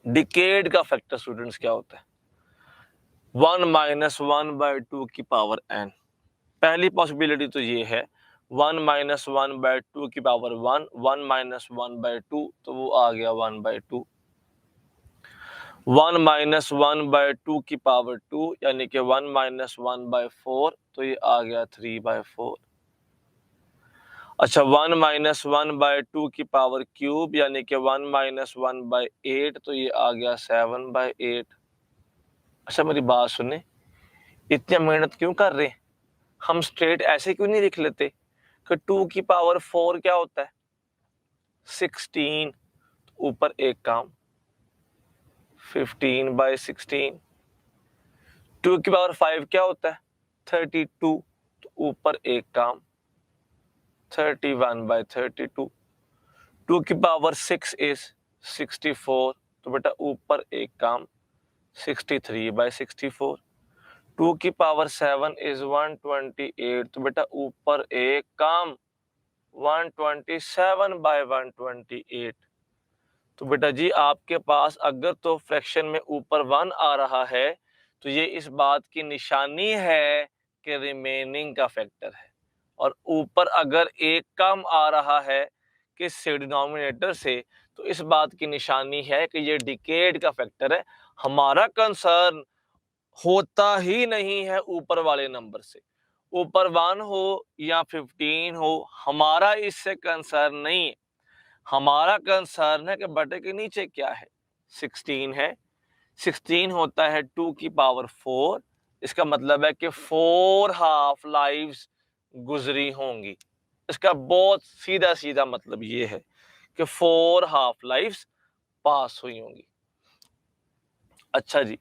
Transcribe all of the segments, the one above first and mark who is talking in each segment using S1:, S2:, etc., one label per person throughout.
S1: Decade का factor students क्या होता है? 1 माइनस 1/2 की पावर n। पहली पॉसिबिलिटी तो ये है 1 माइनस 1/2 की पावर 1, 1 माइनस 1/2 तो वो आ गया 1/2। 1 माइनस 1/2 की पावर 2 यानी कि 1 माइनस 1/4 तो ये आ गया 3/4। अच्छा 1 माइनस 1/2 की पावर क्यूब यानी कि 1 माइनस 1/8 तो ये आ गया 7/8। अच्छा मेरी बात सुने, इतनी मेहनत क्यों कर रहे हैं? हम स्ट्रेट ऐसे क्यों नहीं लिख लेते कि 2 की पावर 4 क्या होता है? 16। ऊपर एक काम 15/16। 2 की पावर 5 क्या होता है? 32। तो ऊपर एक काम 31/32। 2 की पावर 6 इज 64। तो बेटा ऊपर एक काम 63/64। 2 की पावर 7 इज 128। तो बेटा ऊपर एक काम 127/128। तो बेटा जी आपके पास अगर तो फ्रैक्शन में ऊपर 1 आ रहा है तो ये इस बात की निशानी है कि रिमेनिंग का फैक्टर है, और ऊपर अगर एक कम आ रहा है किससे? डिनोमिनेटर से, तो इस बात की निशानी है कि ये डिकेड का फैक्टर है। हमारा कंसर्न होता ही नहीं है ऊपर वाले नंबर से, ऊपर 1 हो या 15 हो, हमारा इससे कंसर्न नहीं है। हमारा कंसर्न है कि बटे के नीचे क्या है? 16 है। 16 होता है 2 की पावर 4। इसका मतलब है कि 4 हाफ लाइव्स गुजरी होंगी। इसका बहुत सीधा सीधा मतलब ये है कि 4 हाफ लाइव्स पास हुई होंगी। अच्छा जी,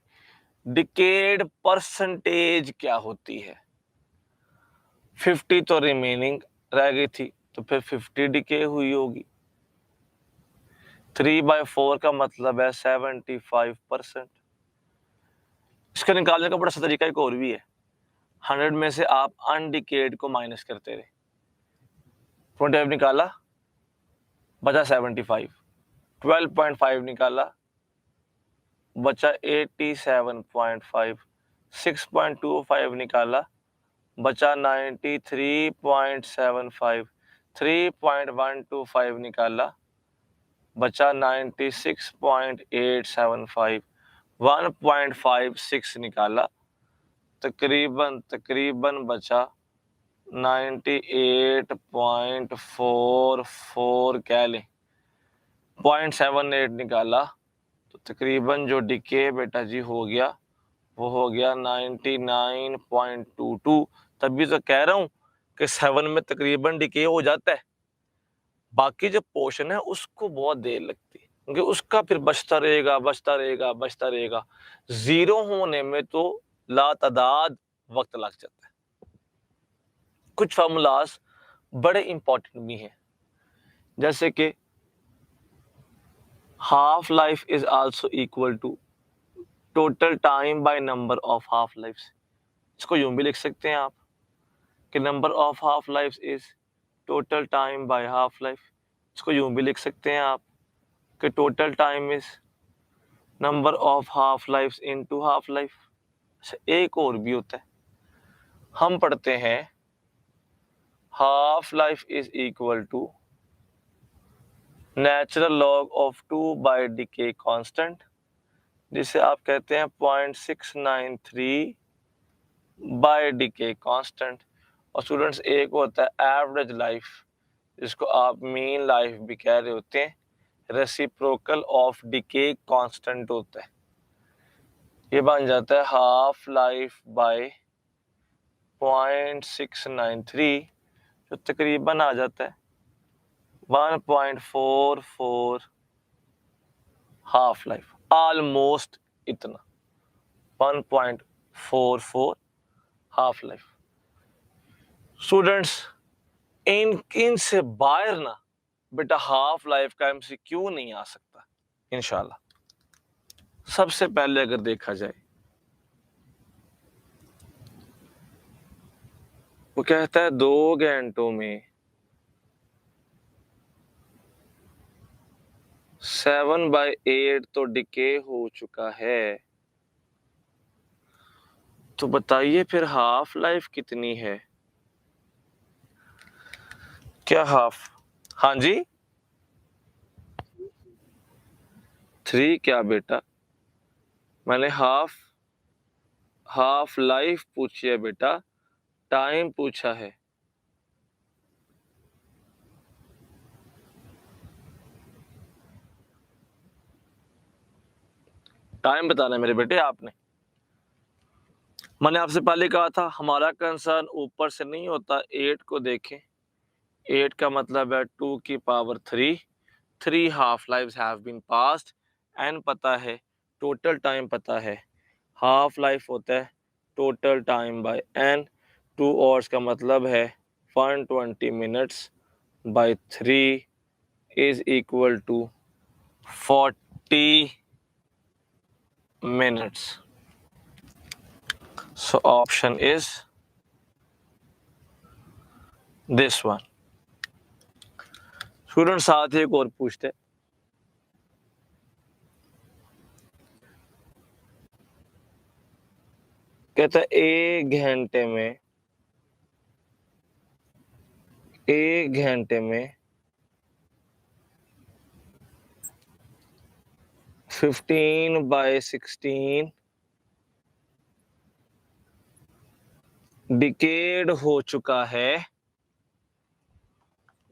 S1: डिकेड परसेंटेज क्या होती है? 50 तो रिमेनिंग रह गई थी, तो फिर 50 डिके हुई होगी। 3/4 का मतलब है 75%। इसका निकालने का बड़ा सा तरीका एक और भी है। 100 में से आप अनडिकेड को माइनस करते रहे। 25 निकाला, बचा 75। 12.5 निकाला, बचा 87.5। 6.25 निकाला, बचा 93.75। 3.125 निकाला, बचा 96.875। 1.56 निकाला, तकरीबन बचा 98.44 कह लें। 0.78 निकाला तो तकरीबन जो डिके बेटा जी हो गया वो हो गया 99.22। तभी तो कह रहा हूं कि 7 में तकरीबन डिके हो जाता है। बाकी जो पोर्शन है उसको बहुत देर लगती है, क्योंकि उसका फिर बचता रहेगा। जीरो होने में तो लातादाद वक्त लग जाता है। कुछ फार्मूलाज बड़े इंपॉर्टेंट भी हैं, जैसे कि half life is also equal to total time by number of half lifes. इसको यूं भी लिख सकते हैं आप कि number of half lifes is total time by half life. इसको यूं भी लिख सकते हैं आप कि total time is number of half lifes into half life. एक और भी होता है, हम पढ़ते हैं half life is equal to natural log of 2 bye decay constant, जिसे आप कहते हैं 0.693 बाय डिके कांस्टेंट। और स्टूडेंट्स एक होता है एवरेज लाइफ, जिसको आप मीन लाइफ भी कह रहे होते हैं। रेसिप्रोकल ऑफ डिके कांस्टेंट होता है। ये बन जाता है हाफ लाइफ बाय 0.693, जो तकरीबन आ जाता है 1.44 हाफ लाइफ, ऑलमोस्ट इतना 1.44 हाफ लाइफ। स्टूडेंट्स इनसे बाहर ना बेटा हाफ लाइफ का एमसीक्यू नहीं आ सकता इंशाल्लाह। सबसे पहले अगर देखा जाए, वो कहता है 2 घंटों में 7/8 तो डिके हो चुका है, तो बताइए फिर हाफ लाइफ कितनी है? क्या हाफ? हाँ जी, 3 क्या बेटा? मैंने हाफ लाइफ पूछी है बेटा, टाइम पूछा है। टाइम बताना है मेरे बेटे आपने। मैंने आपसे पहले कहा था हमारा कंसर्न ऊपर से नहीं होता, 8 को देखें। 8 का मतलब है 2 की power 3, 3 half lives have been passed, N पता है, टोटल टाइम पता है, हाफ लाइफ होता है total time by N, 2 hours का मतलब है 120 minutes by 3 is equal to 40 minutes. So option is this one. Student साथ ही एक और पूछते, कहता है एक घंटे में 15/16 डिकेड हो चुका है,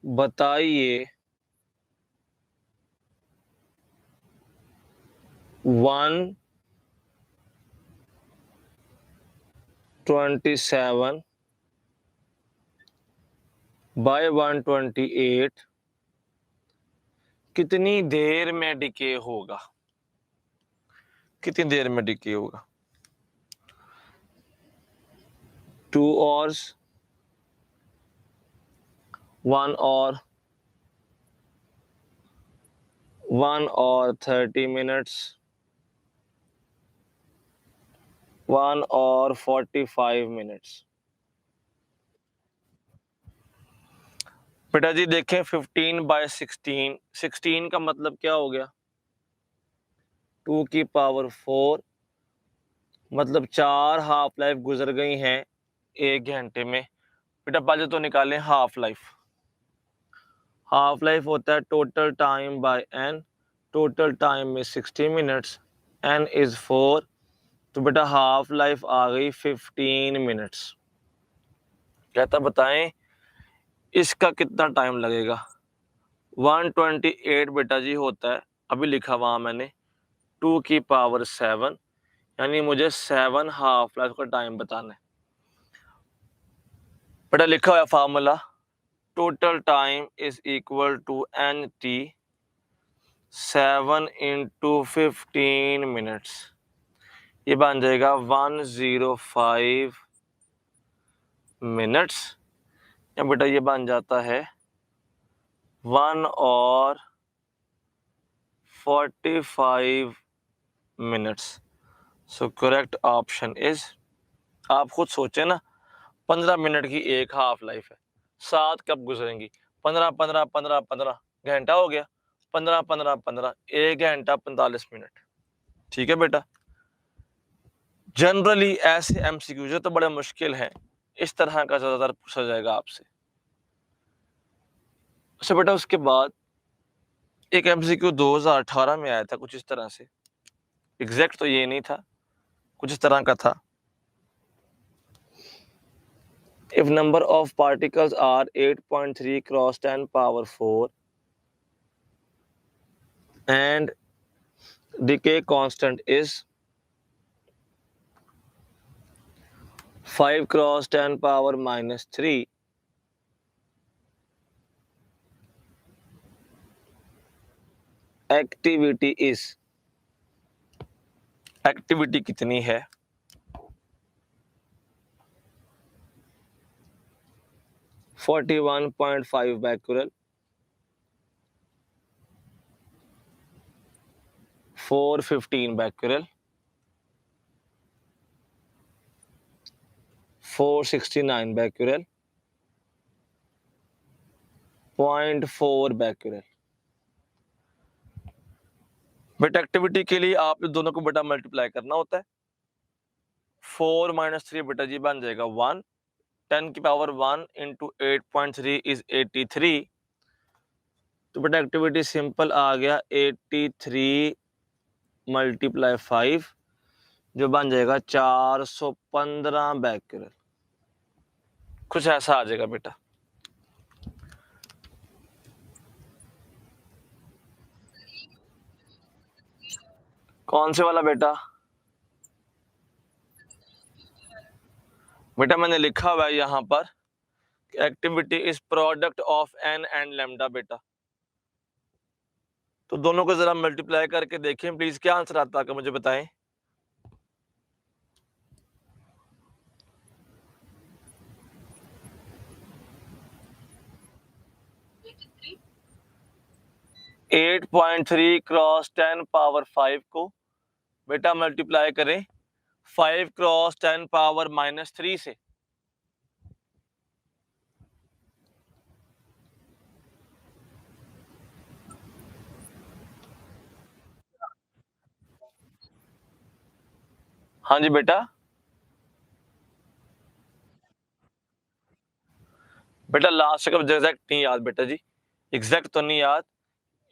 S1: बताइए 127/128 कितनी देर में डिके होगा? कितनी देर में डिके होगा? 2 hours, 1 hour, 1 hour 30 minutes, 1 hour 45 minutes। बेटा जी देखें 15/16, 16 का मतलब क्या हो गया? 2 की पावर 4, मतलब 4 हाफ लाइफ गुजर गई हैं 1 घंटे में। बेटा पहले तो निकालें हाफ लाइफ। हाफ लाइफ होता है total time by N, total time में 60 मिनट्स, एन इज 4, तो बेटा हाफ लाइफ आ गई 15 मिनट्स। कहता बताएं इसका कितना टाइम लगेगा? 128 बेटा जी होता है, अभी लिखा वहां मैंने 2 की पावर 7, यानी मुझे 7 हाफ लाइफ का टाइम बताना है। बेटा लिखा हुआ formula, total time is equal to N T 7 into 15 minutes, ये बन जाएगा 105 मिनट्स, या बेटा ये बन जाता है 1 और 45 minutes. So correct option is, आप खुद सोचे ना, 15 मिनट की एक हाफ लाइफ है, 7 कब गुजरेंगी? 15 15 15 15 घंटा हो गया, 15 15 15 1 घंटा 45 मिनट। ठीक है बेटा, जनरली ऐसे एमसीक्यू जो तो बड़े मुश्किल हैं, इस तरह का ज्यादातर पूछा जाएगा आपसे। अच्छा बेटा उसके बाद एक एमसीक्यू 2018 में आया था कुछ इस तरह से, एग्जैक्ट तो ये नहीं था, कुछ इस तरह का था। If number of particles are 8.3 cross 10 power 4 and decay constant is 5 cross 10 power minus 3, activity कितनी है? Forty 1.5 Becquerel, 415 Becquerel, 469 Becquerel, 0.4 Becquerel. बेटा एक्टिविटी के लिए आप दोनों को बेटा मल्टीप्लाई करना होता है। 4 - 3 बेटा जी बन जाएगा 1, 10 की पावर 1 इंटू 8.3 इज 83। तो बेटा एक्टिविटी सिंपल आ गया 83 × 5 जो बन जाएगा 415 बैक्यूरेल, कुछ ऐसा आ जाएगा बेटा। कौन से वाला बेटा? बेटा मैंने लिखा हुआ है यहाँ पर activity is product of N and lambda बेटा। तो दोनों को जरा मल्टीप्लाई करके देखें प्लीज, क्या आंसर आता है मुझे बताएं। एट 8.3 क्रॉस 10 पावर 5 को बेटा मल्टीप्लाई करें 5 क्रॉस 10 पावर -3 से। हाँ जी बेटा। बेटा लास्ट का एग्जैक्ट नहीं याद बेटा जी, एग्जैक्ट तो नहीं याद,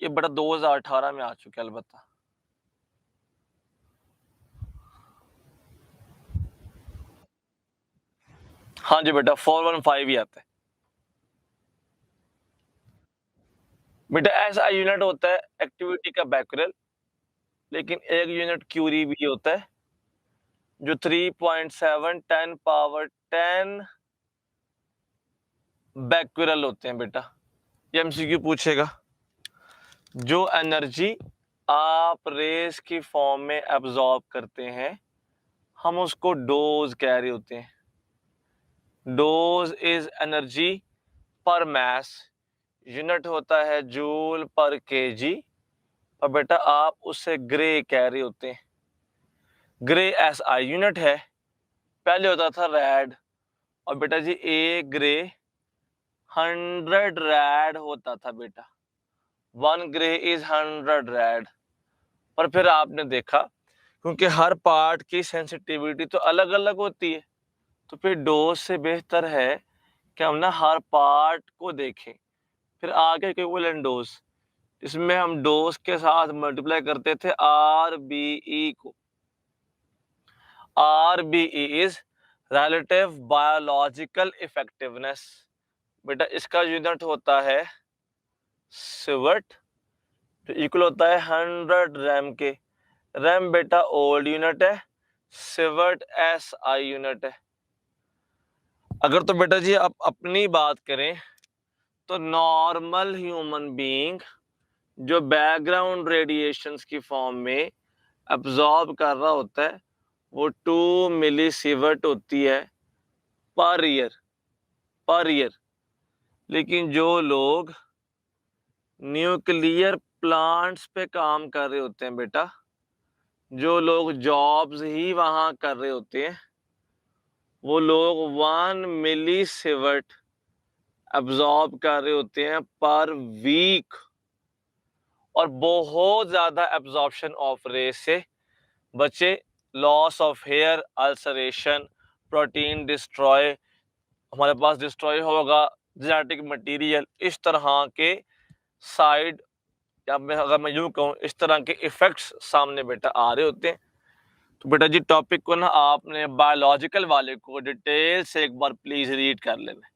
S1: ये बेटा 2018 में आ चुका है अलबत्ता। हाँ जी बेटा 415 ही आता है बेटा। ऐसा यूनिट होता है एक्टिविटी का बैक्यूरेल, लेकिन एक यूनिट क्यूरी भी होता है जो 3.7 10 पावर 10 बैक्यूरेल होते हैं बेटा। ये एमसीक्यू पूछेगा। जो एनर्जी आप रेस की फॉर्म में एब्जॉर्ब करते हैं हम उसको डोज कह रहे होते हैं। डोज इज एनर्जी पर मास, यूनिट होता है जूल पर केजी, और बेटा आप उससे ग्रे कह रहे होते हैं। ग्रे एसआई यूनिट है, पहले होता था रैड, और बेटा जी ए ग्रे 100 रैड होता था बेटा, 1 ग्रे इज 100 रैड। पर फिर आपने देखा क्योंकि हर पार्ट की सेंसिटिविटी तो अलग अलग होती है, तो फिर डोज से बेहतर है कि हम ना हर पार्ट को देखें। फिर आगे इक्विवेलेंट डोज, इसमें हम डोज के साथ मल्टीप्लाई करते थे आरबीई को। आरबीई इज रिलेटिव बायोलॉजिकल इफेक्टिवनेस, बेटा इसका यूनिट होता है सिवर्ट, तो इक्वल होता है 100 रैम के। रैम बेटा ओल्ड यूनिट है, सिवर्ट एसआई यूनिट है। अगर तो बेटा जी आप अपनी बात करें तो नॉर्मल ह्यूमन बीइंग जो बैकग्राउंड रेडिएशंस की फॉर्म में अब्जॉर्ब कर रहा होता है वो 2 मिलीसीवर्ट होती है पर ईयर। लेकिन जो लोग न्यूक्लियर प्लांट्स पे काम कर रहे होते हैं बेटा, जो लोग जॉब्स ही वहां कर रहे होते हैं, वो लोग 1 मिलीसीवर्ट अब्जॉर्ब कर रहे होते हैं पर वीक। और बहुत ज्यादा एब्जॉर्प्शन ऑफ रेस से बचे, loss of hair, ulceration, protein destroy, हमारे पास डिस्ट्रॉय होगा जेनेटिक मटेरियल, इस तरह के साइड, या मैं अगर मैं यूं कहूं इस तरह के इफेक्ट्स सामने बेटा आ रहे होते हैं। तो बेटा जी टॉपिक को ना आपने बायोलॉजिकल वाले को डिटेल से एक बार प्लीज रीड कर लेना।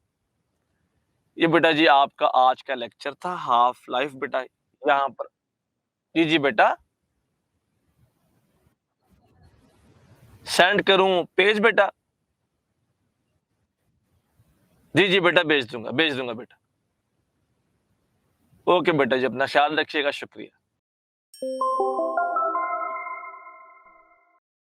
S1: ये बेटा जी आपका आज का लेक्चर था हाफ लाइफ बेटा, यहाँ पर। जी जी बेटा, सेंड करूं पेज बेटा? जी जी बेटा भेज दूंगा बेटा। ओके बेटा जी, अपना ख्याल रखिएगा, शुक्रिया।